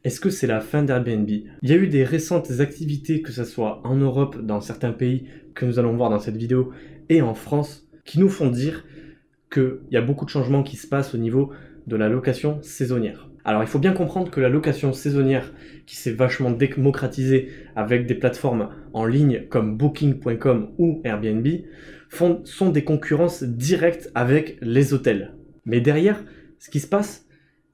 Est-ce que c'est la fin d'Airbnb? Il y a eu des récentes activités, que ce soit en Europe, dans certains pays que nous allons voir dans cette vidéo, et en France, qui nous font dire qu'il y a beaucoup de changements qui se passent au niveau de la location saisonnière. Alors il faut bien comprendre que la location saisonnière, qui s'est vachement démocratisée avec des plateformes en ligne comme Booking.com ou Airbnb, sont des concurrences directes avec les hôtels. Mais derrière, ce qui se passe,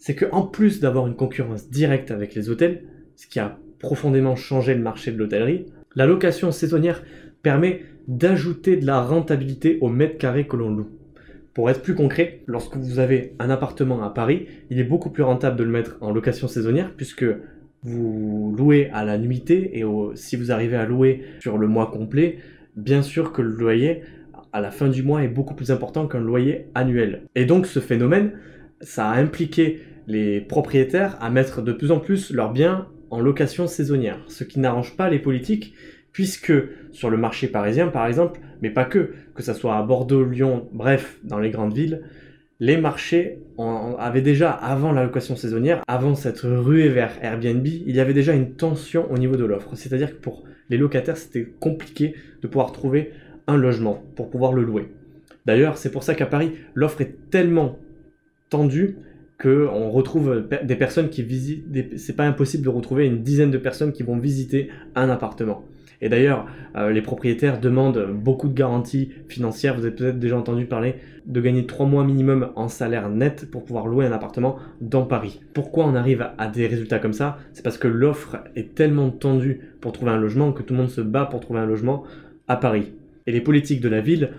c'est qu'en plus d'avoir une concurrence directe avec les hôtels, ce qui a profondément changé le marché de l'hôtellerie, la location saisonnière permet d'ajouter de la rentabilité au mètre carré que l'on loue. Pour être plus concret, lorsque vous avez un appartement à Paris, il est beaucoup plus rentable de le mettre en location saisonnière puisque vous louez à la nuitée et si vous arrivez à louer sur le mois complet, bien sûr que le loyer à la fin du mois est beaucoup plus important qu'un loyer annuel. Et donc ce phénomène, ça a impliqué les propriétaires à mettre de plus en plus leurs biens en location saisonnière, ce qui n'arrange pas les politiques, puisque sur le marché parisien par exemple, mais pas que ça soit à Bordeaux, Lyon, bref, dans les grandes villes, les marchés avaient déjà, avant la location saisonnière, avant cette ruée vers Airbnb, il y avait déjà une tension au niveau de l'offre. C'est-à-dire que pour les locataires, c'était compliqué de pouvoir trouver un logement pour pouvoir le louer. D'ailleurs, c'est pour ça qu'à Paris, l'offre est tellement tendue qu'on retrouve des personnes qui visitent, c'est pas impossible de retrouver une dizaine de personnes qui vont visiter un appartement. Et d'ailleurs, les propriétaires demandent beaucoup de garanties financières. Vous avez peut-être déjà entendu parler de gagner 3 mois minimum en salaire net pour pouvoir louer un appartement dans Paris. Pourquoi on arrive à des résultats comme ça? C'est parce que l'offre est tellement tendue pour trouver un logement que tout le monde se bat pour trouver un logement à Paris. Et les politiques de la ville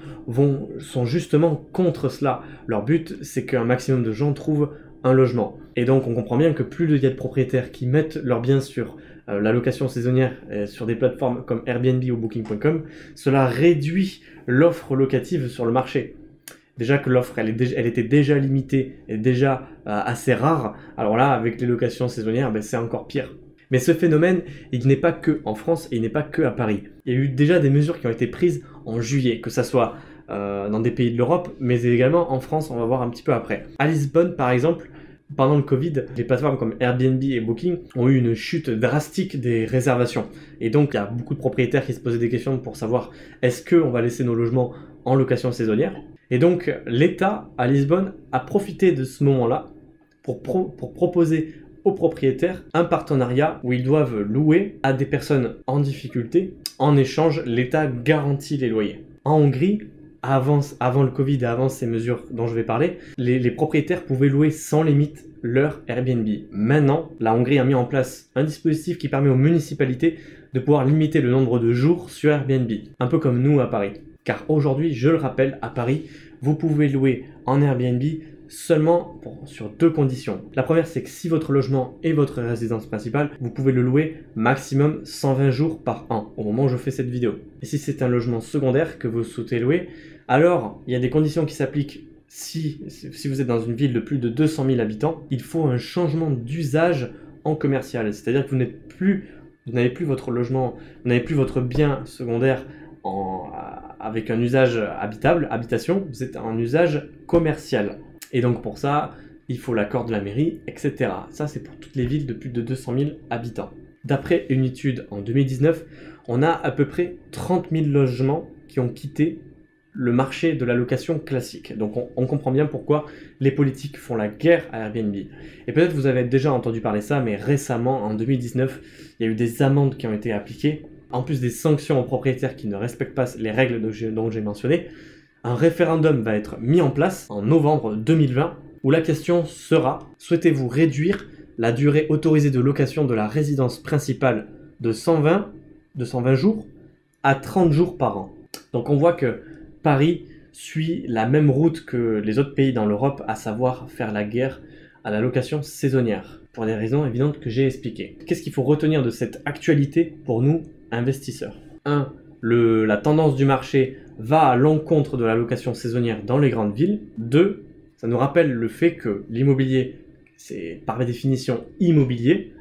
sont justement contre cela. Leur but, c'est qu'un maximum de gens trouvent un logement. Et donc on comprend bien que plus il y a de propriétaires qui mettent leurs biens sur la location saisonnière sur des plateformes comme Airbnb ou Booking.com, cela réduit l'offre locative sur le marché. Déjà que l'offre elle était déjà limitée et déjà assez rare, alors là avec les locations saisonnières c'est encore pire. Mais ce phénomène, il n'est pas que en France et il n'est pas que à Paris. Il y a eu déjà des mesures qui ont été prises en juillet, que ça soit dans des pays de l'Europe, mais également en France, on va voir un petit peu après. À Lisbonne, par exemple, pendant le Covid, les plateformes comme Airbnb et Booking ont eu une chute drastique des réservations. Et donc, il y a beaucoup de propriétaires qui se posaient des questions pour savoir est-ce qu'on va laisser nos logements en location saisonnière. Et donc, l'État à Lisbonne a profité de ce moment-là pour proposer aux propriétaires un partenariat où ils doivent louer à des personnes en difficulté. En échange, l'État garantit les loyers. En Hongrie, avant le Covid et avant ces mesures dont je vais parler, les propriétaires pouvaient louer sans limite leur Airbnb. Maintenant, la Hongrie a mis en place un dispositif qui permet aux municipalités de pouvoir limiter le nombre de jours sur Airbnb, un peu comme nous à Paris. Car aujourd'hui, je le rappelle, à Paris, vous pouvez louer en Airbnb seulement sur 2 conditions. La première, c'est que si votre logement est votre résidence principale, vous pouvez le louer maximum 120 jours par an, au moment où je fais cette vidéo. Et si c'est un logement secondaire que vous souhaitez louer, alors il y a des conditions qui s'appliquent. Si vous êtes dans une ville de plus de 200 000 habitants, il faut un changement d'usage en commercial. C'est-à-dire que vous n'avez plus votre logement, vous n'avez plus votre bien secondaire avec un usage habitation, vous êtes en usage commercial. Et donc pour ça, il faut l'accord de la mairie, etc. Ça, c'est pour toutes les villes de plus de 200 000 habitants. D'après une étude en 2019, on a à peu près 30 000 logements qui ont quitté le marché de la location classique. Donc on comprend bien pourquoi les politiques font la guerre à Airbnb. Et peut-être vous avez déjà entendu parler de ça, mais récemment, en 2019, il y a eu des amendes qui ont été appliquées, en plus des sanctions aux propriétaires qui ne respectent pas les règles dont j'ai mentionné. Un référendum va être mis en place en novembre 2020 où la question sera: souhaitez-vous réduire la durée autorisée de location de la résidence principale de 120 jours à 30 jours par an? Donc on voit que Paris suit la même route que les autres pays dans l'Europe, à savoir faire la guerre à la location saisonnière, pour des raisons évidentes que j'ai expliquées. Qu'est-ce qu'il faut retenir de cette actualité pour nous, investisseurs? 1. La tendance du marché va à l'encontre de la location saisonnière dans les grandes villes. 2. Ça nous rappelle le fait que l'immobilier, c'est par définition immobilier,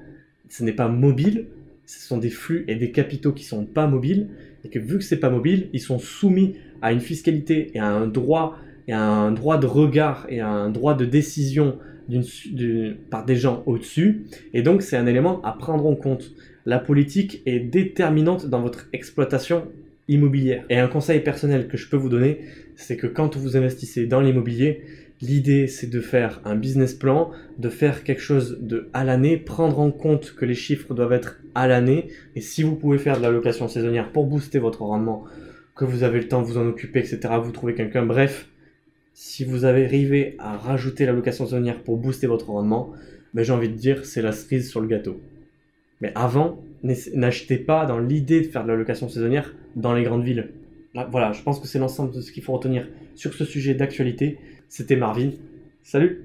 ce n'est pas mobile, ce sont des flux et des capitaux qui ne sont pas mobiles, et que vu que ce n'est pas mobile, ils sont soumis à une fiscalité et à un droit de regard et à un droit de décision par des gens au-dessus, et donc c'est un élément à prendre en compte. La politique est déterminante dans votre exploitation immobilière. Et un conseil personnel que je peux vous donner, c'est que quand vous investissez dans l'immobilier, l'idée c'est de faire un business plan, de faire quelque chose à l'année, prendre en compte que les chiffres doivent être à l'année, et si vous pouvez faire de la location saisonnière pour booster votre rendement, que vous avez le temps de vous en occuper, etc., vous trouvez quelqu'un, bref, si vous avez arrivé à rajouter la location saisonnière pour booster votre rendement, ben j'ai envie de dire c'est la cerise sur le gâteau. Mais avant, n'achetez pas dans l'idée de faire de la location saisonnière dans les grandes villes. Là, voilà, je pense que c'est l'ensemble de ce qu'il faut retenir sur ce sujet d'actualité. C'était Marvin. Salut!